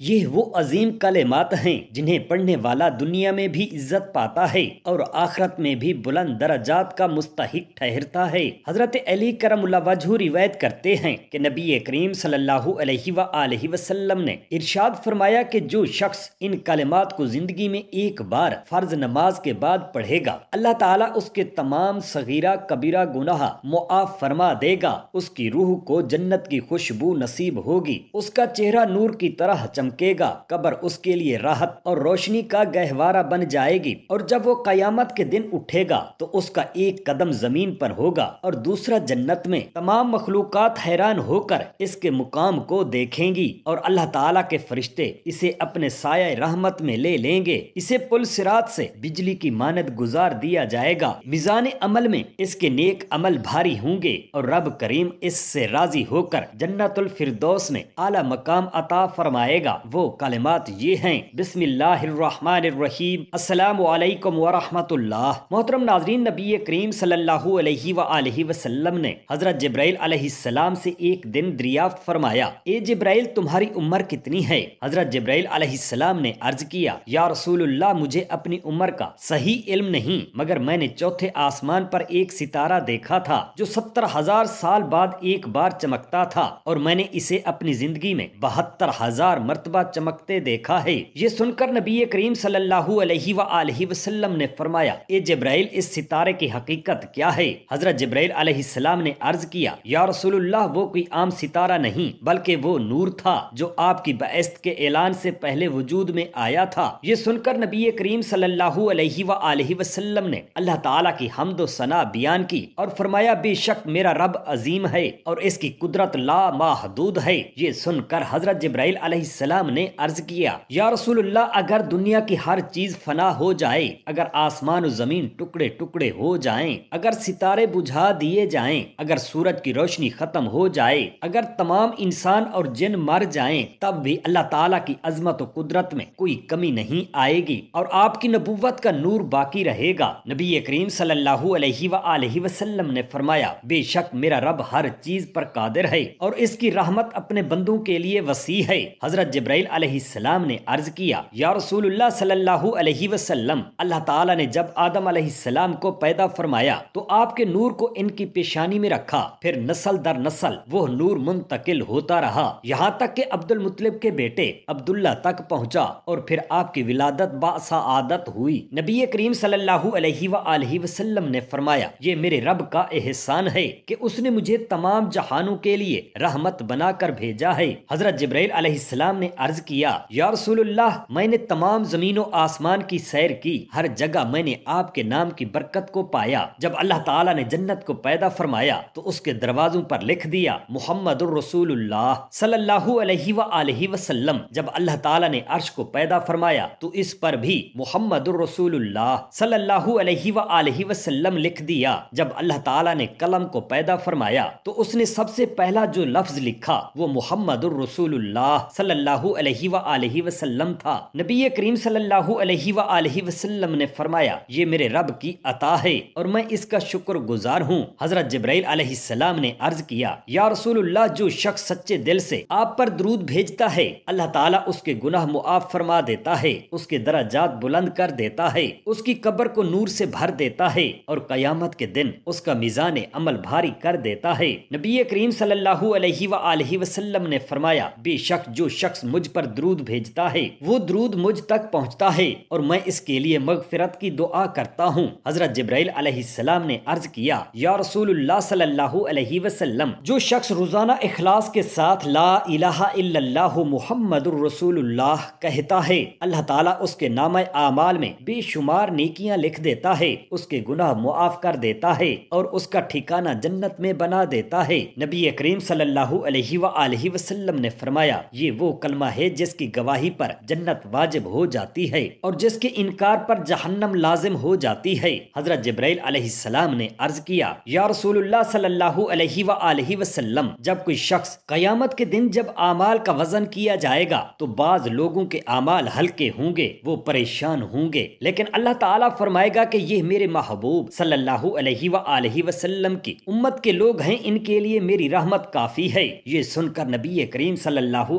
یہ وہ عظیم کلمات ہیں جنہیں پڑھنے والا دنیا میں بھی عزت پاتا ہے اور آخرت میں بھی بلند درجات کا مستحق ٹھہرتا ہے۔ حضرت علی کرم اللہ وجہہ روایت کرتے ہیں کہ نبی کریم صلی اللہ علیہ وآلہ وسلم نے ارشاد فرمایا کہ جو شخص ان کلمات کو زندگی میں ایک بار فرض نماز کے بعد پڑھے گا، اللہ تعالیٰ اس کے تمام صغیرہ کبیرہ گناہ معاف فرما دے گا، اس کی روح کو جنت کی خوشبو نصیب ہوگی، اس کا چہرہ نور کی طرح چمکے گا، قبر اس کے لیے راحت اور روشنی کا گہوارہ بن جائے گی، اور جب وہ قیامت کے دن اٹھے گا تو اس کا ایک قدم زمین پر ہوگا اور دوسرا جنت میں۔ تمام مخلوقات حیران ہو کر اس کے مقام کو دیکھیں گی اور اللہ تعالیٰ کے فرشتے اسے اپنے سایہ رحمت میں لے لیں گے، اسے پل صراط سے بجلی کی مانند گزار دیا جائے گا، میزان عمل میں اس کے نیک عمل بھاری ہوں گے اور رب کریم اس سے راضی ہو کر جنت الفردوس میں اعلیٰ مقام عطا فرمائے گا۔ وہ کلمات یہ ہیں: بسم اللہ الرحمن الرحیم، السلام علیکم ورحمۃ اللہ۔ محترم ناظرین، نبی کریم صلی اللہ علیہ وآلہ وسلم نے حضرت جبرائیل علیہ السلام سے ایک دن دریافت فرمایا: اے جبرائیل، تمہاری عمر کتنی ہے؟ حضرت جبرائیل علیہ السلام نے عرض کیا: یا رسول اللہ، مجھے اپنی عمر کا صحیح علم نہیں، مگر میں نے چوتھے آسمان پر ایک ستارہ دیکھا تھا جو 70,000 سال بعد ایک بار چمکتا تھا، اور میں نے اسے اپنی زندگی میں 72,000 مرتبہ چمکتے دیکھا ہے۔ یہ سن کر نبی کریم صلی اللہ علیہ وآلہ وسلم نے فرمایا: اے جبرائیل، اس ستارے کی حقیقت کیا ہے؟ حضرت جبرائیل علیہ السلام نے عرض کیا: یا رسول اللہ، وہ کوئی عام ستارہ نہیں، بلکہ وہ نور تھا جو آپ کی بعثت کے اعلان سے پہلے وجود میں آیا تھا۔ یہ سن کر نبی کریم صلی اللہ علیہ وآلہ وسلم نے اللہ تعالیٰ کی حمد و ثنا بیان کی اور فرمایا: بے شک میرا رب عظیم ہے اور اس کی قدرت لا محدود ہے۔ یہ سن کر حضرت جبرائیل علیہ السلام نے عرض کیا: یا رسول اللہ، اگر دنیا کی ہر چیز فنا ہو جائے، اگر آسمان و زمین ٹکڑے ٹکڑے ہو جائیں، اگر ستارے بجھا دیے جائیں، اگر سورج کی روشنی ختم ہو جائے، اگر تمام انسان اور جن مر جائیں، تب بھی اللہ تعالیٰ کی عظمت و قدرت میں کوئی کمی نہیں آئے گی اور آپ کی نبوت کا نور باقی رہے گا۔ نبی کریم صلی اللہ علیہ وآلہ وسلم نے فرمایا: بے شک میرا رب ہر چیز پر قادر ہے اور اس کی رحمت اپنے بندوں کے لیے وسیع ہے۔ حضرت جبرائیل علیہ السلام نے عرض کیا: یا رسول اللہ صلی اللہ علیہ وسلم، اللہ تعالیٰ نے جب آدم علیہ السلام کو پیدا فرمایا تو آپ کے نور کو ان کی پیشانی میں رکھا، پھر نسل در نسل وہ نور منتقل ہوتا رہا، یہاں تک کہ عبد المطلب کے بیٹے عبداللہ تک پہنچا اور پھر آپ کی ولادت باسعادت ہوئی۔ نبی کریم صلی اللہ علیہ وآلہ وسلم نے فرمایا: یہ میرے رب کا احسان ہے کہ اس نے مجھے تمام جہانوں کے لیے رحمت بنا کر بھیجا ہے۔ حضرت جبرائیل علیہ السلام نے عرض کیا: یا رسول اللہ، میں نے تمام زمین و آسمان کی سیر کی، ہر جگہ میں نے آپ کے نام کی برکت کو پایا۔ جب اللہ تعالیٰ نے جنت کو پیدا فرمایا تو اس کے دروازوں پر لکھ دیا: محمد الرسول اللہ صلی اللہ علیہ وآلہ وسلم۔ جب اللہ تعالیٰ نے عرش کو پیدا فرمایا تو اس پر بھی محمد الرسول اللہ صلی اللہ علیہ وآلہ وسلم لکھ دیا۔ جب اللہ تعالیٰ نے قلم کو پیدا فرمایا تو اس نے سب سے پہلا جو لفظ لکھا وہ محمد الرسول اللہ صلی اللہ علیہ وآلہ وسلم تھا۔ نبی کریم صلی اللہ علیہ وآلہ وسلم نے فرمایا: یہ میرے رب کی عطا ہے اور میں اس کا شکر گزار ہوں۔ حضرت جبرائیل علیہ السلام نے عرض کیا: یا رسول اللہ، جو شخص سچے دل سے آپ پر درود بھیجتا ہے، اللہ تعالیٰ اس کے گناہ معاف فرما دیتا ہے، اس کے درجات بلند کر دیتا ہے، اس کی قبر کو نور سے بھر دیتا ہے اور قیامت کے دن اس کا میزان عمل بھاری کر دیتا ہے۔ نبی کریم صلی اللہ علیہ وآلہ وسلم نے فرمایا: بے شک جو شخص مجھ پر درود بھیجتا ہے وہ درود مجھ تک پہنچتا ہے اور میں اس کے لیے مغفرت کی دعا کرتا ہوں۔ حضرت جبرائیل علیہ السلام نے عرض کیا: یا رسول اللہ صلی اللہ علیہ وسلم، جو شخص روزانہ اخلاص کے ساتھ لا الہ الا اللہ محمد الرسول اللہ کہتا ہے، اللہ تعالیٰ اس کے نامہ اعمال میں بے شمار نیکیاں لکھ دیتا ہے، اس کے گناہ معاف کر دیتا ہے اور اس کا ٹھکانہ جنت میں بنا دیتا ہے۔ نبی کریم صلی اللہ علیہ وآلہ وسلم نے فرمایا: یہ وہ کلمہ ہے جس کی گواہی پر جنت واجب ہو جاتی ہے اور جس کے انکار پر جہنم لازم ہو جاتی ہے۔ حضرت جبرائیل علیہ السلام نے عرض کیا: یا رسول اللہ صلی اللہ علیہ وآلہ وسلم، جب کوئی شخص قیامت کے دن جب اعمال کا وزن کیا جائے گا تو بعض لوگوں کے اعمال ہلکے ہوں گے، وہ پریشان ہوں گے، لیکن اللہ تعالیٰ فرمائے گا کہ یہ میرے محبوب صلی اللہ علیہ وآلہ وسلم کی امت کے لوگ ہیں، ان کے لیے میری رحمت کافی ہے۔ یہ سن کر نبی کریم صلی اللہ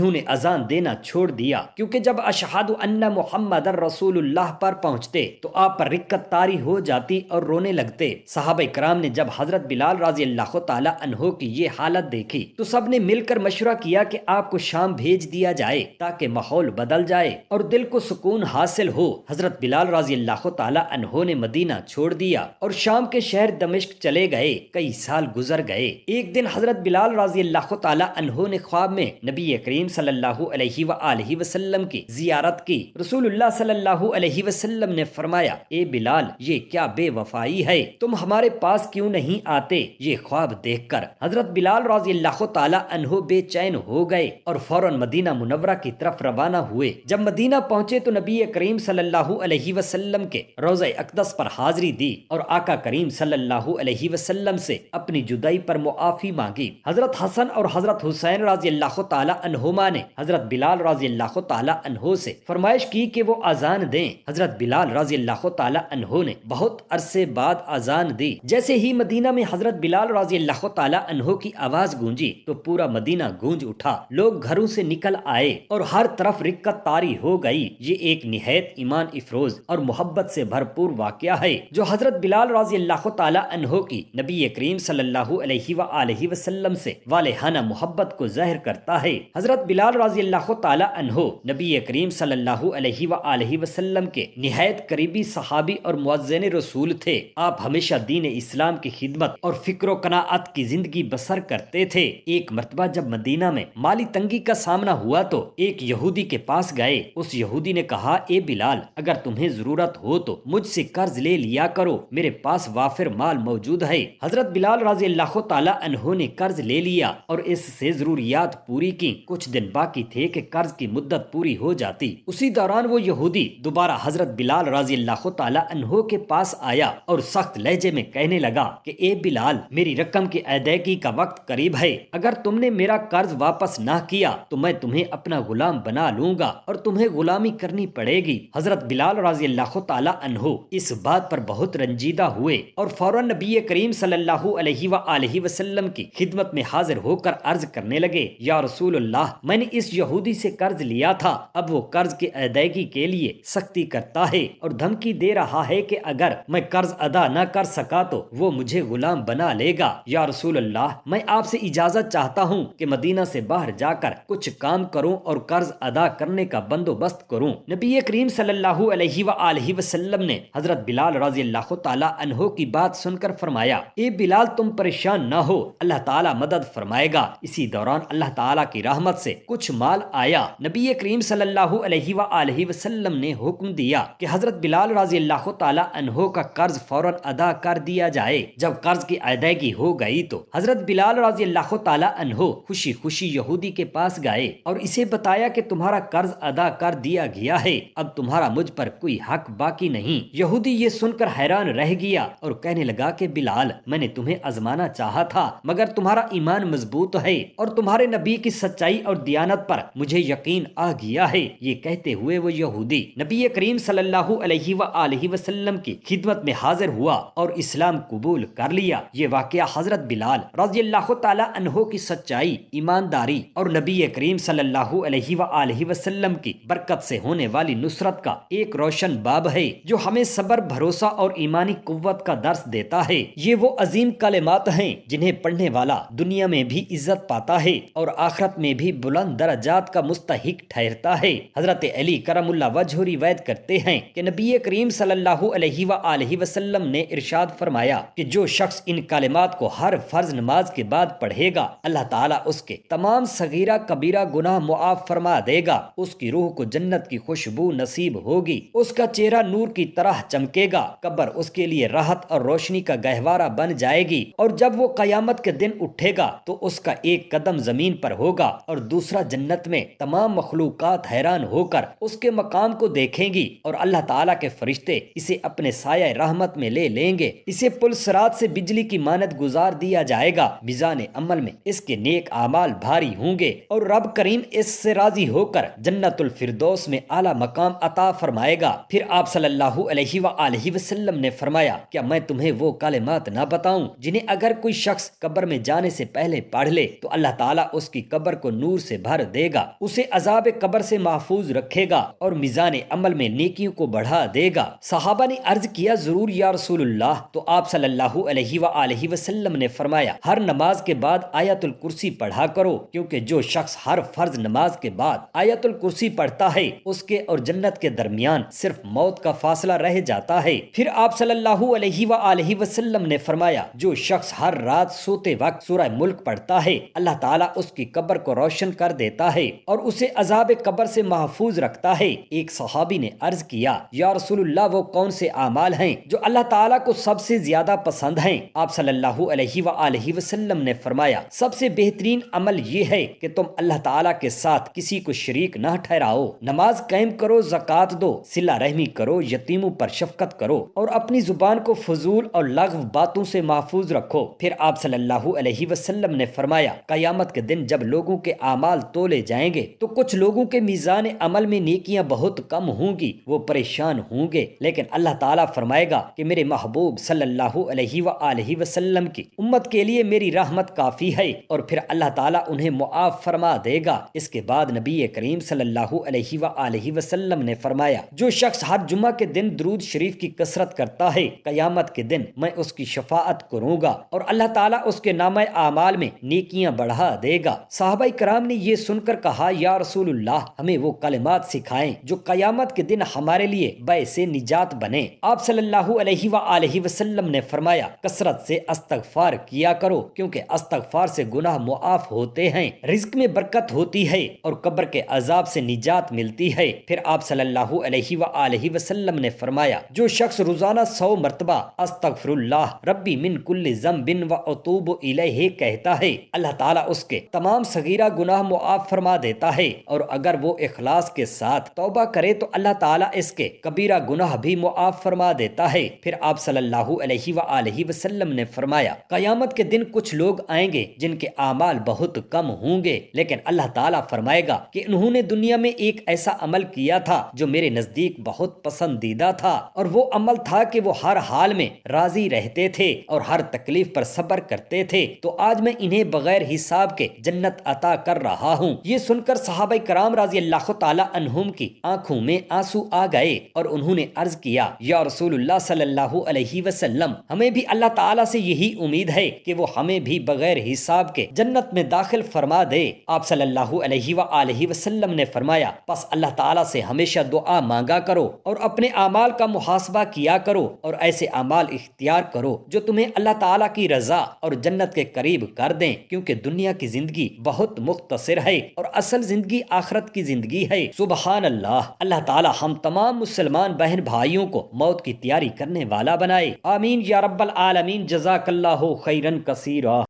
انہوں نے اذان دینا چھوڑ دیا، کیونکہ جب اشہد ان محمد رسول اللہ پر پہنچتے تو آپ پر رکت طاری ہو جاتی اور رونے لگتے۔ صحابہ کرام نے جب حضرت بلال رضی اللہ تعالی عنہ کی یہ حالت دیکھی تو سب نے مل کر مشورہ کیا کہ آپ کو شام بھیج دیا جائے تاکہ ماحول بدل جائے اور دل کو سکون حاصل ہو۔ حضرت بلال رضی اللہ تعالی عنہ نے مدینہ چھوڑ دیا اور شام کے شہر دمشق چلے گئے۔ کئی سال گزر گئے۔ ایک دن حضرت بلال رضی اللہ تعالی عنہ نے خواب میں نبی کریم صلی اللہ علیہ وآلہ وسلم کی زیارت کی۔ رسول اللہ صلی اللہ علیہ وسلم نے فرمایا، اے بلال، یہ کیا بے وفائی ہے، تم ہمارے پاس کیوں نہیں آتے؟ یہ خواب دیکھ کر حضرت بلال رضی اللہ تعالی عنہ بے چین ہو گئے اور فوراً مدینہ منورہ کی طرف روانہ ہوئے۔ جب مدینہ پہنچے تو نبی کریم صلی اللہ علیہ وسلم کے روضہ اقدس پر حاضری دی اور آقا کریم صلی اللہ علیہ وسلم سے اپنی جدائی پر معافی مانگی۔ حضرت حسن اور حضرت حسین رضی اللہ تعالی عنہما نے حضرت بلال رضی اللہ تعالی عنہ سے فرمائش کی کہ وہ اذان دیں۔ حضرت بلال رضی اللہ تعالی عنہ نے بہت عرصے بعد اذان دی۔ جیسے ہی مدینہ میں حضرت بلال رضی اللہ تعالی عنہ کی آواز گونجی تو پورا مدینہ گونج اٹھا، لوگ گھروں سے نکل آئے اور ہر طرف رکت طاری ہو گئی۔ یہ ایک نہایت ایمان افروز اور محبت سے بھرپور واقعہ ہے جو حضرت بلال رضی اللہ تعالی عنہ کی نبی کریم صلی اللہ علیہ وآلہ وسلم سے والہانہ محبت کو ظاہر کرتا ہے۔ حضرت بلال رضی اللہ تعالی عنہ نبی کریم صلی اللہ علیہ وآلہ وسلم کے نہایت قریبی صحابی اور مؤذن رسول تھے۔ آپ ہمیشہ دین اسلام کی خدمت اور فکر و قناعت کی زندگی بسر کرتے تھے۔ ایک مرتبہ جب مدینہ میں مالی تنگی کا سامنا ہوا تو ایک یہودی کے پاس گئے۔ اس یہودی نے کہا، اے بلال، اگر تمہیں ضرورت ہو تو مجھ سے قرض لے لیا کرو، میرے پاس وافر مال موجود ہے۔ حضرت بلال رضی اللہ تعالی عنہ نے قرض لے لیا اور اس سے ضروریات پوری کی۔ کچھ دن باقی تھے کہ قرض کی مدت پوری ہو جاتی۔ اسی دوران وہ یہودی دوبارہ حضرت بلال رضی اللہ تعالی عنہ کے پاس آیا اور سخت لہجے میں کہنے لگا کہ اے بلال، میری رقم کی ادائیگی کا وقت قریب ہے، اگر تم نے میرا قرض واپس نہ کیا تو میں تمہیں اپنا غلام بنا لوں گا اور تمہیں غلامی کرنی پڑے گی۔ حضرت بلال رضی اللہ تعالی عنہ اس بات پر بہت رنجیدہ ہوئے اور فوراً نبی کریم صلی اللہ علیہ وآلہ وسلم کی خدمت میں حاضر ہو کر عرض کرنے لگے، یا رسول اللہ، میں نے اس یہودی سے قرض لیا تھا، اب وہ قرض کی ادائیگی کے لیے سختی کرتا ہے اور دھمکی دے رہا ہے کہ اگر میں قرض ادا نہ کر سکا تو وہ مجھے غلام بنا لے گا۔ یا رسول اللہ، میں آپ سے اجازت چاہتا ہوں کہ مدینہ سے باہر جا کر کچھ کام کروں اور قرض ادا کرنے کا بندوبست کروں۔ نبی کریم صلی اللہ علیہ وآلہ وسلم نے حضرت بلال رضی اللہ تعالی عنہ کی بات سن کر فرمایا، اے بلال، تم پریشان نہ ہو، اللہ تعالی مدد فرمائے گا۔ اسی دوران اللہ تعالی کی رحمت سے کچھ مال آیا۔ نبی کریم صلی اللہ علیہ وآلہ وسلم نے حکم دیا کہ حضرت بلال رضی اللہ تعالی عنہ کا قرض فوراً ادا کر دیا جائے۔ جب قرض کی ادائیگی ہو گئی تو حضرت بلال رضی اللہ تعالی عنہ خوشی خوشی یہودی کے پاس گئے اور اسے بتایا کہ تمہارا قرض ادا کر دیا گیا ہے، اب تمہارا مجھ پر کوئی حق باقی نہیں۔ یہودی یہ سن کر حیران رہ گیا اور کہنے لگا کہ بلال، میں نے تمہیں آزمانا چاہا تھا، مگر تمہارا ایمان مضبوط ہے اور تمہارے نبی کی سچائی اور دیانت پر مجھے یقین آ گیا ہے۔ یہ کہتے ہوئے وہ یہودی نبی کریم صلی اللہ علیہ وآلہ وسلم کی خدمت میں حاضر ہوا اور اسلام قبول کر لیا۔ یہ واقعہ حضرت بلال رضی اللہ تعالی عنہ کی سچائی، ایمانداری اور نبی کریم صلی اللہ علیہ وآلہ وسلم کی برکت سے ہونے والی نصرت کا ایک روشن باب ہے جو ہمیں صبر، بھروسہ اور ایمانی قوت کا درس دیتا ہے۔ یہ وہ عظیم کلمات ہیں جنہیں پڑھنے والا دنیا میں بھی عزت پاتا ہے اور آخرت میں بھی بلند درجات کا مستحق ٹھہرتا ہے۔ حضرت علی کرم اللہ وجہ روایت کرتے ہیں کہ نبی کریم صلی اللہ علیہ وآلہ وسلم نے ارشاد فرمایا کہ جو شخص ان کلمات کو ہر فرض نماز کے بعد پڑھے گا، اللہ تعالیٰ اس کے تمام صغیرہ کبیرہ گناہ معاف فرما دے گا، اس کی روح کو جنت کی خوشبو نصیب ہوگی، اس کا چہرہ نور کی طرح چمکے گا، قبر اس کے لیے راحت اور روشنی کا گہوارہ بن جائے گی، اور جب وہ قیامت کے دن اٹھے گا تو اس کا ایک قدم زمین پر ہوگا اور دوسرا جنت میں۔ تمام مخلوقات حیران ہو کر اس کے مقام کو دیکھیں گی اور اللہ تعالیٰ کے فرشتے اسے اپنے سایہ رحمت میں لے لیں گے۔ اسے پل صراط سے بجلی کی مانند گزار دیا جائے گا، میزان عمل میں اس کے نیک اعمال بھاری ہوں گے اور رب کریم اس سے راضی ہو کر جنت الفردوس میں اعلیٰ مقام عطا فرمائے گا۔ پھر آپ صلی اللہ علیہ وآلہ وسلم نے فرمایا، کیا میں تمہیں وہ کلمات نہ بتاؤں جنہیں اگر کوئی شخص قبر میں جانے سے پہلے پڑھ لے تو اللہ تعالیٰ اس کی قبر کو نور سے بھر دے گا، اسے عذاب قبر سے محفوظ رکھے گا اور میزان عمل میں نیکیوں کو بڑھا دے گا۔ صحابہ نے عرض کیا ضرور یا رسول اللہ، تو آپ صلی اللہ علیہ وآلہ وسلم نے فرمایا ہر نماز کے بعد آیت الکرسی پڑھا کرو، کیونکہ جو شخص ہر فرض نماز کے بعد آیت الکرسی پڑھتا ہے اس کے اور جنت کے درمیان صرف موت کا فاصلہ رہ جاتا ہے۔ پھر آپ صلی اللہ علیہ وآلہ وسلم نے فرمایا جو شخص ہر رات سوتے وقت سورہ ملک پڑھتا ہے اللہ تعالیٰ اس کی قبر کو روشن کر دیتا ہے اور اسے عذاب قبر سے محفوظ رکھتا ہے۔ ایک صحابی نے عرض کیا یا رسول اللہ وہ کون سے اعمال ہیں جو اللہ تعالیٰ کو سب سے زیادہ پسند ہیں؟ آپ صلی اللہ علیہ وآلہ وسلم نے فرمایا سب سے بہترین عمل یہ ہے کہ تم اللہ تعالیٰ کے ساتھ کسی کو شریک نہ ٹھہراؤ، نماز قائم کرو، زکوٰۃ دو، صلہ رحمی کرو، یتیموں پر شفقت کرو اور اپنی زبان کو فضول اور لغو باتوں سے محفوظ رکھو۔ پھر آپ صلی اللہ علیہ وسلم نے فرمایا قیامت کے دن جب لوگوں کے اعمال تولے جائیں گے تو کچھ لوگوں کے میزان عمل میں نیکیاں بہت کم ہوں گی، وہ پریشان ہوں گے، لیکن اللہ تعالیٰ فرمائے گا کہ میرے محبوب صلی اللہ علیہ وآلہ وسلم کی امت کے لیے میری رحمت کافی ہے، اور پھر اللہ تعالیٰ انہیں معاف فرما دے گا۔ اس کے بعد نبی کریم صلی اللہ علیہ وآلہ وسلم نے فرمایا جو شخص ہر جمعہ کے دن درود شریف کی کثرت کرتا ہے قیامت کے دن میں اس کی شفاعت کروں گا اور اللہ تعالیٰ اس کے نامہ اعمال میں نیکیاں بڑھا دے گا۔ صحابہ کرام نے یہ سن کر کہا یا رسول اللہ ہمیں وہ کلمات سکھائیں جو قیامت کے دن ہمارے لیے باعث نجات بنے۔ آپ صلی اللہ علیہ وآلہ وسلم نے فرمایا کثرت سے استغفار کیا کرو، کیونکہ استغفار سے گناہ معاف ہوتے ہیں، رزق میں برکت ہوتی ہے اور قبر کے عذاب سے نجات ملتی ہے۔ پھر آپ صلی اللہ علیہ وآلہ وسلم نے فرمایا جو شخص روزانہ 100 مرتبہ استغفر اللہ ربی من کل ذنب و اتوب الیہ کہتا ہے اللہ تعالیٰ اس کے تمام صغیرہ گناہ معاف فرما دیتا ہے، اور اگر وہ اخلاص کے ساتھ توبہ کرے تو اللہ تعالیٰ اس کے کبیرہ گناہ بھی معاف فرما دیتا ہے۔ پھر آپ صلی اللہ علیہ وآلہ وسلم نے فرمایا قیامت کے دن کچھ لوگ آئیں گے جن کے اعمال بہت کم ہوں گے، لیکن اللہ تعالیٰ فرمائے گا کہ انہوں نے دنیا میں ایک ایسا عمل کیا تھا جو میرے نزدیک بہت پسندیدہ تھا، اور وہ عمل تھا کہ وہ ہر حال میں راضی رہتے تھے اور ہر تکلیف پر صبر کرتے تھے، تو آج میں انہیں بغیر حساب کے جنت عطا کر رہا ہوں۔ یہ سن کر صحابہ کرام رضی اللہ تعالی عنہم کی آنکھوں میں آنسو آ گئے اور انہوں نے عرض کیا یا رسول اللہ صلی اللہ علیہ وسلم ہمیں بھی اللہ تعالیٰ سے یہی امید ہے کہ وہ ہمیں بھی بغیر حساب کے جنت میں داخل فرما دے۔ آپ صلی اللہ علیہ وآلہ وسلم نے فرمایا پس اللہ تعالیٰ سے ہمیشہ دعا مانگا کرو اور اپنے اعمال کا محاسبہ کیا کرو اور ایسے اعمال اختیار کرو جو تمہیں اللہ تعالیٰ کی رضا اور جنت کے قریب کر دیں، کیونکہ دنیا کی زندگی بہت مختصر ہے اور اصل زندگی آخرت کی زندگی ہے۔ سبحان اللہ، اللہ تعالیٰ ہم تمام مسلمان بہن بھائیوں کو موت کی تیاری کرنے والا بنائے، آمین یا رب العالمین۔ جزاک اللہ خیرا کثیرا۔